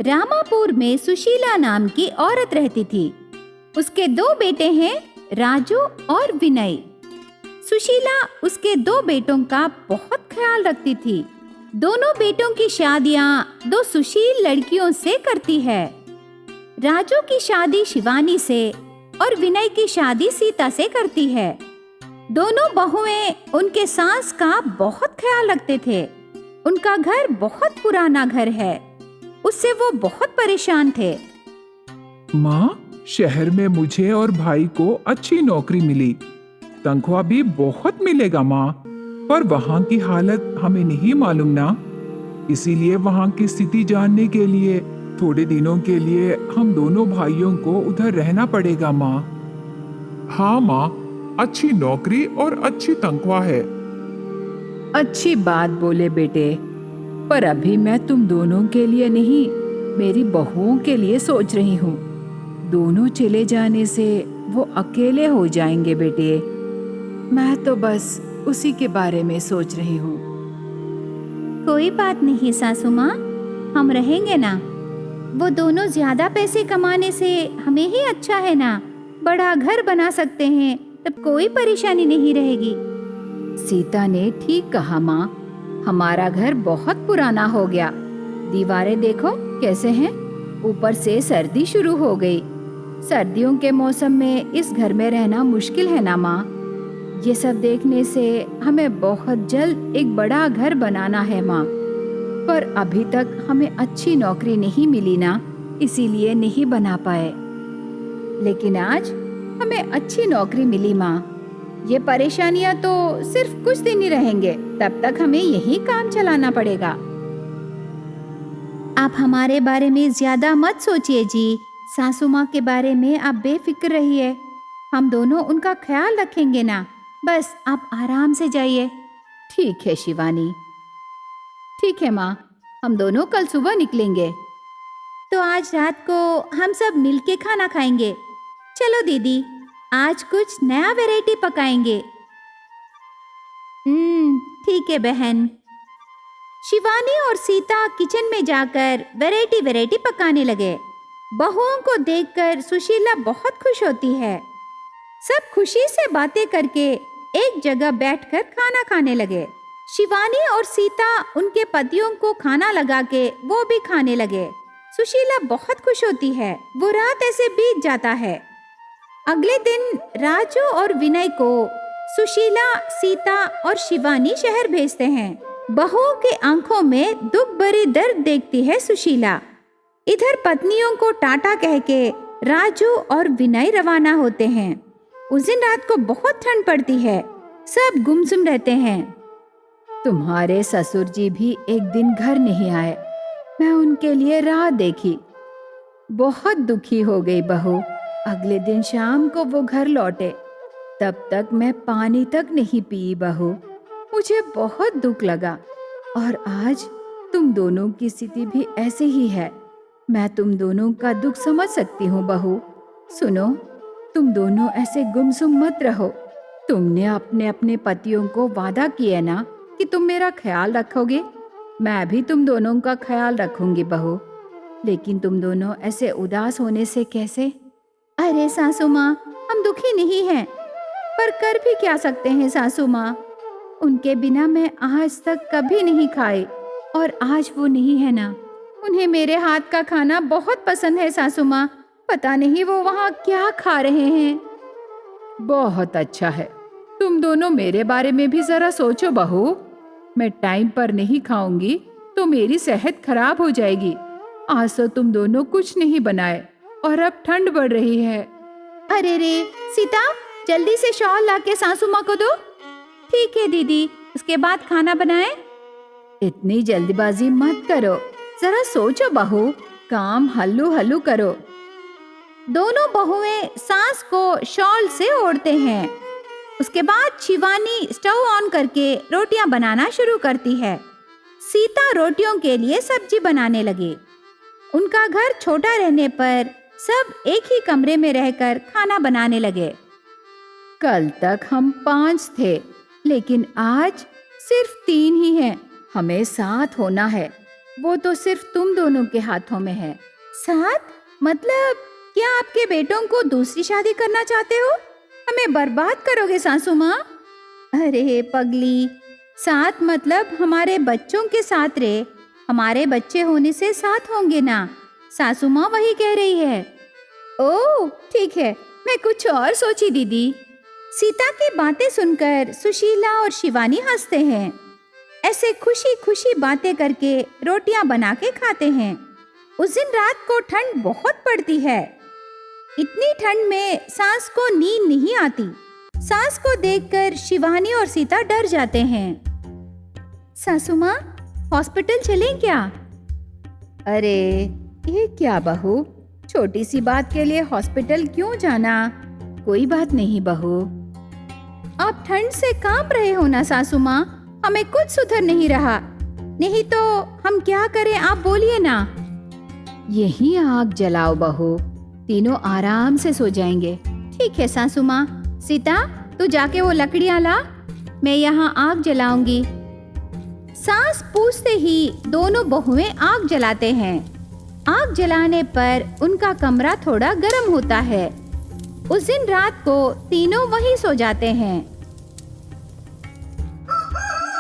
रामापुर में सुशीला नाम की औरत रहती थी। उसके 2 बेटे हैं, राजू और विनय। सुशीला उसके 2 बेटों का बहुत ख्याल रखती थी। दोनों बेटों की शादियां 2 सुशील लड़कियों से करती है। राजू की शादी शिवानी से और विनय की शादी सीता से करती है। दोनों बहुएं उनके सास का बहुत ख्याल रखते थे। उनका घर बहुत पुराना घर है, उससे वो बहुत परेशान थे। माँ, शहर में मुझे और भाई को अच्छी नौकरी मिली, तनख्वाह भी बहुत मिलेगा माँ, पर वहाँ की हालत हमें नहीं मालूम ना, इसीलिए वहाँ की स्थिति जानने के लिए थोड़े दिनों के लिए हम दोनों भाइयों को उधर रहना पड़ेगा माँ। हाँ माँ, अच्छी नौकरी और अच्छी तनख्वाह है। अच्छी बात बोले बेटे, पर अभी मैं तुम दोनों के लिए नहीं, मेरी बहुओं के लिए सोच रही हूँ। दोनों चले जाने से वो अकेले हो जाएंगे बेटे। मैं तो बस उसी के बारे में सोच रही हूँ। कोई बात नहीं सासू माँ, हम रहेंगे ना। वो दोनों ज्यादा पैसे कमाने से हमें ही अच्छा है ना। बड़ा घर बना सकते हैं, तब कोई परेशानी नहीं रहेगी। सीता ने ठीक कहा माँ, हमारा घर बहुत पुराना हो गया। दीवारें देखो कैसे हैं, ऊपर से सर्दी शुरू हो गई। सर्दियों के मौसम में इस घर में रहना मुश्किल है ना माँ। ये सब देखने से हमें बहुत जल्द एक बड़ा घर बनाना है माँ, पर अभी तक हमें अच्छी नौकरी नहीं मिली ना, इसीलिए नहीं बना पाए। लेकिन आज हमें अच्छी नौकरी मिली माँ। ये परेशानियां तो सिर्फ कुछ दिन ही रहेंगे, तब तक हमें यही काम चलाना पड़ेगा। आप हमारे बारे में ज्यादा मत सोचिए जी। सासू माँ के बारे में आप बेफिक्र रहिए, हम दोनों उनका ख्याल रखेंगे ना। बस आप आराम से जाइए। ठीक है शिवानी। ठीक है माँ, हम दोनों कल सुबह निकलेंगे। तो आज रात को हम सब मिलके खाना खाएंगे। चलो दीदी, आज कुछ नया वैरायटी पकाएंगे। ठीक है बहन। शिवानी और सीता किचन में जाकर वैरायटी पकाने लगे। बहुओं को देखकर सुशीला बहुत खुश होती है। सब खुशी से बातें करके एक जगह बैठकर खाना खाने लगे। शिवानी और सीता उनके पतियों को खाना लगा के वो भी खाने लगे। सुशीला बहुत खुश होती है। वो रात ऐसे बीत जाता है। अगले दिन राजू और विनय को सुशीला, सीता और शिवानी शहर भेजते हैं। बहुओं के आंखों में दुख भरी दर्द देखती है सुशीला। इधर पत्नियों को टाटा कह के राजू और विनय रवाना होते हैं। उस दिन रात को बहुत ठंड पड़ती है, सब गुमसुम रहते हैं। तुम्हारे ससुर जी भी एक दिन घर नहीं आए। मैं उनके लिए राह देखी, बहुत दुखी हो गई बहू। अगले दिन शाम को वो घर लौटे, तब तक मैं पानी तक नहीं पी बहू। मुझे बहुत दुख लगा। और आज तुम दोनों की स्थिति भी ऐसे ही है। मैं तुम दोनों का दुख समझ सकती हूँ बहू। सुनो, तुम दोनों ऐसे गुमसुम मत रहो। तुमने अपने अपने पतियों को वादा किया ना कि तुम मेरा ख्याल रखोगे। मैं भी तुम दोनों का ख्याल रखूंगी बहू। लेकिन तुम दोनों ऐसे उदास होने से कैसे? अरे सासू माँ, हम दुखी नहीं हैं, पर कर भी क्या सकते हैं सासू माँ। उनके बिना मैं आज तक कभी नहीं खाई, और आज वो नहीं है ना। उन्हें मेरे हाथ का खाना बहुत पसंद है सासू माँ। पता नहीं वो वहाँ क्या खा रहे हैं। बहुत अच्छा है। तुम दोनों मेरे बारे में भी जरा सोचो बहू। मैं टाइम पर नहीं खाऊंगी तो मेरी सेहत खराब हो जाएगी। आज तो तुम दोनों कुछ नहीं बनाए और अब ठंड बढ़ रही है। अरे रे सीता, जल्दी से शॉल लाके सासू माँ को दो। ठीक है दीदी, उसके बाद खाना बनाए। इतनी जल्दबाजी मत करो, जरा सोचो बहू। काम हल्लू हल्लू करो। दोनों बहुएं सास को शॉल से ओढ़ते हैं। उसके बाद शिवानी स्टोव ऑन करके रोटियां बनाना शुरू करती है। सीता रोटियों के लिए सब्जी बनाने लगी। उनका घर छोटा रहने पर सब एक ही कमरे में रहकर खाना बनाने लगे। कल तक हम 5 थे, लेकिन आज सिर्फ 3 ही हैं। हमें 7 होना है। वो तो सिर्फ तुम दोनों के हाथों में है। साथ मतलब क्या आपके बेटों को दूसरी शादी करना चाहते हो? हमें बर्बाद करोगे सासू माँ? अरे पगली, साथ मतलब हमारे बच्चों के साथ रहे। हमारे बच्चे होने से साथ होंगे ना, सासू माँ वही कह रही है। ओह ठीक है, मैं कुछ और सोची दीदी। सीता की बातें सुनकर सुशीला और शिवानी हंसते हैं। ऐसे खुशी खुशी बातें करके रोटियां बना के खाते हैं। उस दिन रात को ठंड बहुत पड़ती है। इतनी ठंड में सास को नींद नहीं आती। सास को देखकर शिवानी और सीता डर जाते हैं। सासू माँ, हॉस्पिटल चलें क्या? अरे ये क्या बहू, छोटी सी बात के लिए हॉस्पिटल क्यों जाना? कोई बात नहीं बहू। आप ठंड से कांप रहे हो ना सासू माँ, हमें कुछ सुधर नहीं रहा। नहीं तो हम क्या करें, आप बोलिए ना। यही आग जलाओ बहू, तीनों आराम से सो जाएंगे। ठीक है सासू माँ। सीता तू जाके वो लकड़ियाँ ला, मैं यहाँ आग जलाऊंगी। सास पूछते ही दोनों बहुएं आग जलाते हैं। आग जलाने पर उनका कमरा थोड़ा गर्म होता है। उस दिन रात को तीनों वहीं सो जाते हैं।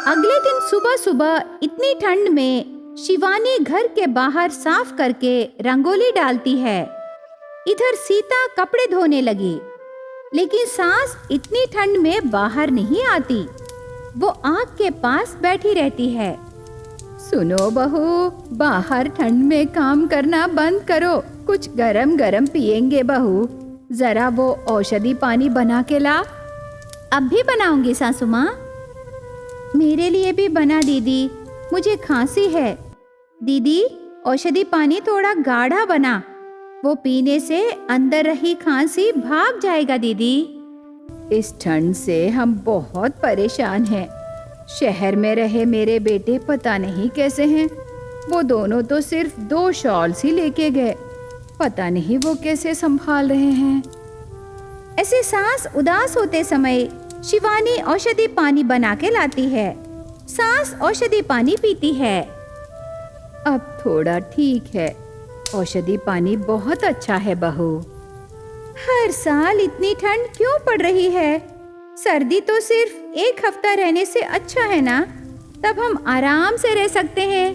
अगले दिन सुबह सुबह इतनी ठंड में शिवानी घर के बाहर साफ करके रंगोली डालती है। इधर सीता कपड़े धोने लगी, लेकिन सास इतनी ठंड में बाहर नहीं आती। वो आग के पास बैठी रहती है। सुनो बहू, बाहर ठंड में काम करना बंद करो, कुछ गरम गरम पिएंगे बहू। जरा वो औषधि पानी बना के ला। अब भी बनाऊंगी सासू माँ। मेरे लिए भी बना दीदी, मुझे खांसी है। दीदी औषधि पानी थोड़ा गाढ़ा बना, वो पीने से अंदर रही खांसी भाग जाएगा दीदी। इस ठंड से हम बहुत परेशान हैं। शहर में रहे मेरे बेटे पता नहीं कैसे हैं। वो दोनों तो सिर्फ 2 शॉल्स ही लेके गए, पता नहीं वो कैसे संभाल रहे हैं। ऐसे सास उदास होते समय शिवानी औषधि पानी बना के लाती है। सास औषधि पानी पीती है। अब थोड़ा ठीक है, औषधि पानी बहुत अच्छा है बहू। हर साल इतनी ठंड क्यों पड़ रही है? सर्दी तो सिर्फ 1 हफ्ता रहने से अच्छा है ना, तब हम आराम से रह सकते हैं।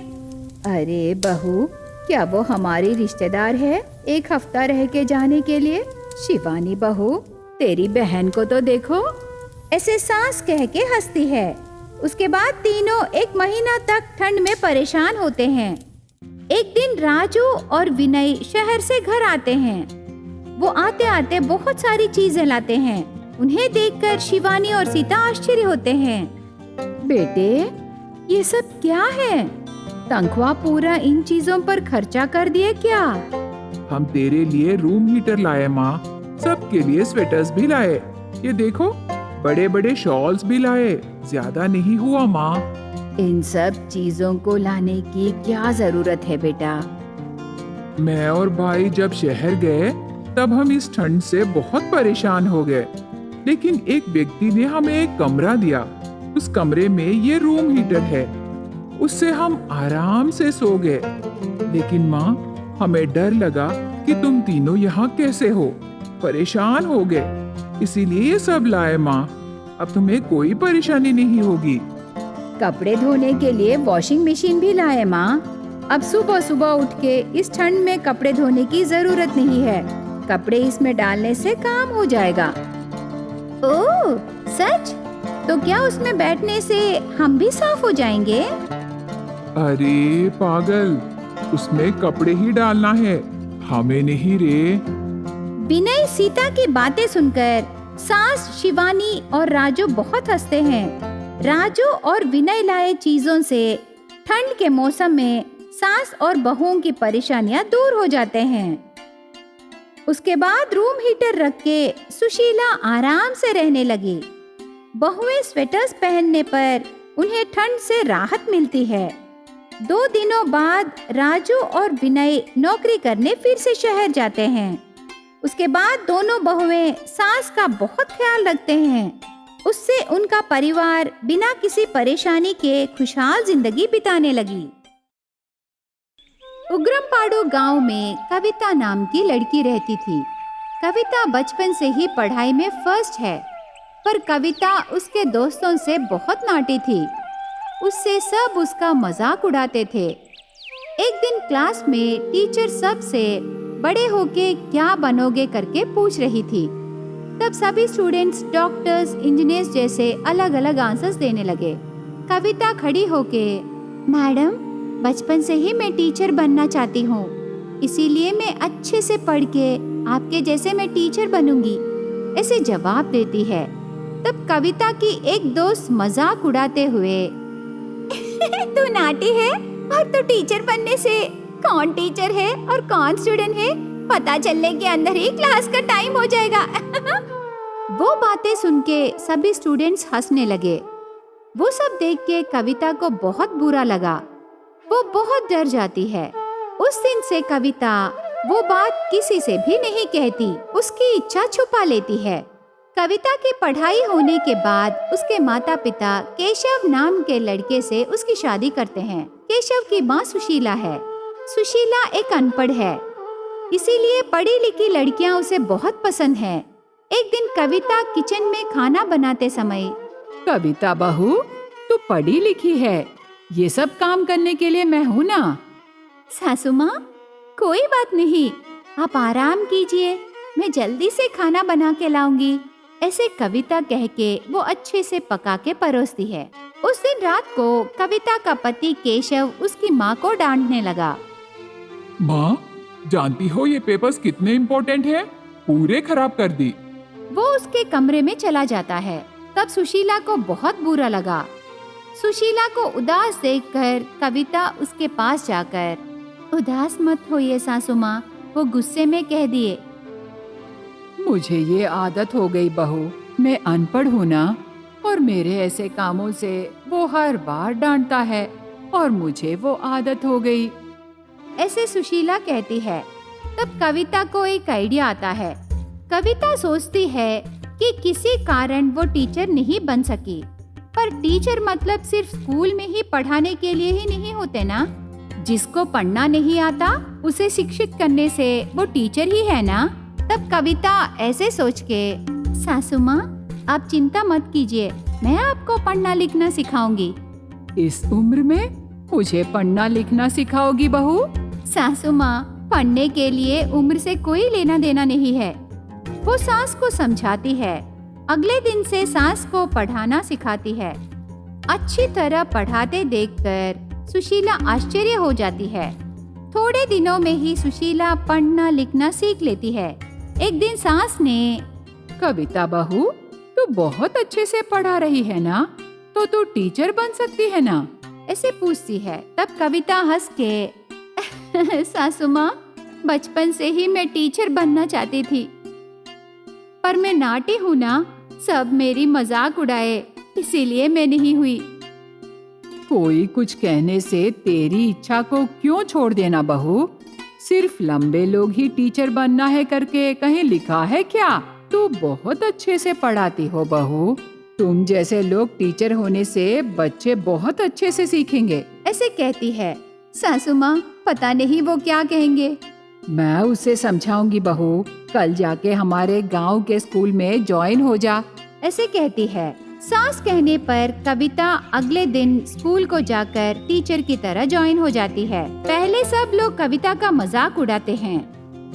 अरे बहू, क्या वो हमारी रिश्तेदार है 1 हफ्ता रह के जाने के लिए? शिवानी बहू, तेरी बहन को तो देखो। ऐसे सास कह के हंसती है। उसके बाद तीनों 1 महीना तक ठंड में परेशान होते हैं। एक दिन राजू और विनय शहर से घर आते हैं। वो आते आते बहुत सारी चीजें लाते हैं। उन्हें देखकर शिवानी और सीता आश्चर्य होते हैं। बेटे, ये सब क्या है? तनख्वाह पूरा इन चीजों पर खर्चा कर दिए क्या? हम तेरे लिए रूम हीटर लाए माँ, सबके लिए स्वेटर्स भी लाए। ये देखो, बड़े बड़े शॉल्स भी लाए। ज्यादा नहीं हुआ माँ। इन सब चीजों को लाने की क्या जरूरत है बेटा? मैं और भाई जब शहर गए तब हम इस ठंड से बहुत परेशान हो गए, लेकिन एक व्यक्ति ने हमें एक कमरा दिया। उस कमरे में ये रूम हीटर है, उससे हम आराम से सो गए। लेकिन माँ, हमें डर लगा कि तुम तीनों यहाँ कैसे हो, परेशान हो गए, इसीलिए ये सब लाए माँ। अब तुम्हें कोई परेशानी नहीं होगी। कपड़े धोने के लिए वॉशिंग मशीन भी लाए माँ। अब सुबह सुबह उठ के इस ठंड में कपड़े धोने की जरूरत नहीं है। कपड़े इसमें डालने से काम हो जाएगा। ओह सच? तो क्या उसमें बैठने से हम भी साफ हो जाएंगे? अरे पागल, उसमें कपड़े ही डालना है, हमें नहीं रे। विनय सीता की बातें सुनकर सास, शिवानी और राजू बहुत हंसते हैं। राजू और विनय लाए चीजों से ठंड के मौसम में सास और बहुओं की परेशानियां दूर हो जाते हैं। उसके बाद रूम हीटर रख के सुशीला आराम से रहने लगी। बहुएं स्वेटर्स पहनने पर उन्हें ठंड से राहत मिलती है। 2 दिनों बाद राजू और विनय नौकरी करने फिर से शहर जाते हैं। उसके बाद दोनों बहुएं सास का बहुत ख्याल रखते हैं। उससे उनका परिवार बिना किसी परेशानी के खुशहाल जिंदगी बिताने लगी। उग्रमपाड़ू गांव में कविता नाम की लड़की रहती थी। कविता बचपन से ही पढ़ाई में फर्स्ट है, पर कविता उसके दोस्तों से बहुत नाटी थी। उससे सब उसका मजाक उड़ाते थे। एक दिन क्लास में टीचर सबसे बड़े होके क्या बनोगे करके पूछ रही थी। तब सभी स्टूडेंट्स डॉक्टर्स, इंजीनियर्स जैसे अलग अलग आंसर्स देने लगे। कविता खड़ी होके, मैडम, बचपन से ही मैं टीचर बनना चाहती हूँ, इसीलिए मैं अच्छे से पढ़ के आपके जैसे मैं टीचर बनूंगी, ऐसे जवाब देती है। तब कविता की एक दोस्त मजाक उड़ाते हुए, तू नाटी है और तू टीचर बनने से कौन टीचर है और कौन स्टूडेंट है पता चलने के अंदर ही क्लास का टाइम हो जाएगा। वो बातें सुन के सभी स्टूडेंट्स हंसने लगे। वो सब देख के कविता को बहुत बुरा लगा। वो बहुत डर जाती है। उस दिन से कविता वो बात किसी से भी नहीं कहती, उसकी इच्छा छुपा लेती है। कविता की पढ़ाई होने के बाद उसके माता पिता केशव नाम के लड़के से उसकी शादी करते हैं। केशव की माँ सुशीला है। सुशीला एक अनपढ़ है, इसीलिए पढ़ी लिखी लड़कियां उसे बहुत पसंद हैं। एक दिन कविता किचन में खाना बनाते समय, कविता बहू, तू पढ़ी लिखी है, ये सब काम करने के लिए मैं हूँ ना। सासू माँ, कोई बात नहीं, आप आराम कीजिए, मैं जल्दी से खाना बना के लाऊंगी, ऐसे कविता कह के वो अच्छे से पका के परोसती है। उस दिन रात को कविता का पति केशव उसकी माँ को डांटने लगा। माँ, जानती हो ये पेपर्स कितने इम्पोर्टेंट है? पूरे खराब कर दी। वो उसके कमरे में चला जाता है। तब सुशीला को बहुत बुरा लगा। सुशीला को उदास देखकर कविता उसके पास जाकर, उदास मत होइए सासू माँ, वो गुस्से में कह दिए। मुझे ये आदत हो गई बहू, मैं अनपढ़ हूँ ना, और मेरे ऐसे कामों से वो हर बार डांटता है और मुझे वो आदत हो गई। ऐसे सुशीला कहती है। तब कविता को एक आइडिया आता है। कविता सोचती है कि किसी कारण वो टीचर नहीं बन सकी, पर टीचर मतलब सिर्फ स्कूल में ही पढ़ाने के लिए ही नहीं होते ना। जिसको पढ़ना नहीं आता उसे शिक्षित करने से वो टीचर ही है ना। तब कविता ऐसे सोच के, सासू माँ, आप चिंता मत कीजिए, मैं आपको पढ़ना लिखना सिखाऊंगी। इस उम्र में मुझे पढ़ना लिखना सिखाओगी बहू? सासू माँ, पढ़ने के लिए उम्र से कोई लेना देना नहीं है। वो सास को समझाती है। अगले दिन से सास को पढ़ाना सिखाती है। अच्छी तरह पढ़ाते देखकर सुशीला आश्चर्य हो जाती है। थोड़े दिनों में ही सुशीला पढ़ना लिखना सीख लेती है। एक दिन सास ने, कविता बहू, तू बहुत अच्छे से पढ़ा रही है ना, तो तू टीचर बन सकती है ना, ऐसे पूछती है। तब कविता हंस के, सासू माँ, बचपन से ही मैं टीचर बनना चाहती थी, पर मैं नाटी हूँ ना, सब मेरी मजाक उड़ाए, इसीलिए मैं नहीं हुई। कोई कुछ कहने से तेरी इच्छा को क्यों छोड़ देना बहू? सिर्फ लंबे लोग ही टीचर बनना है करके कहीं लिखा है क्या? तू बहुत अच्छे से पढ़ाती हो बहू। तुम जैसे लोग टीचर होने से बच्चे बहुत अच्छे से सीखेंगे, ऐसे कहती है। सासू माँ, पता नहीं वो क्या कहेंगे। मैं उसे समझाऊंगी बहू, कल जाके हमारे गांव के स्कूल में ज्वाइन हो जा, ऐसे कहती है। सास कहने पर कविता अगले दिन स्कूल को जाकर टीचर की तरह ज्वाइन हो जाती है। पहले सब लोग कविता का मजाक उड़ाते हैं,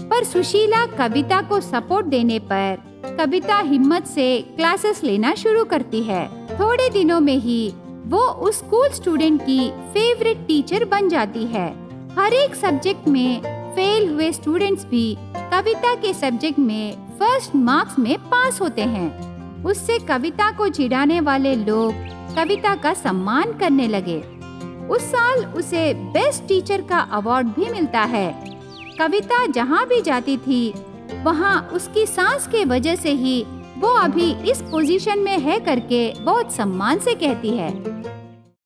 पर सुशीला कविता को सपोर्ट देने पर कविता हिम्मत से क्लासेस लेना शुरू करती है। थोड़े दिनों में ही वो उस स्कूल स्टूडेंट की फेवरेट टीचर बन जाती है। हर एक सब्जेक्ट में फेल हुए स्टूडेंट्स भी कविता के सब्जेक्ट में फर्स्ट मार्क्स में पास होते हैं। उससे कविता को चिढ़ाने वाले लोग कविता का सम्मान करने लगे। उस साल उसे बेस्ट टीचर का अवार्ड भी मिलता है। कविता जहाँ भी जाती थी वहाँ उसकी सास के वजह से ही वो अभी इस पोजीशन में है करके बहुत सम्मान से कहती है।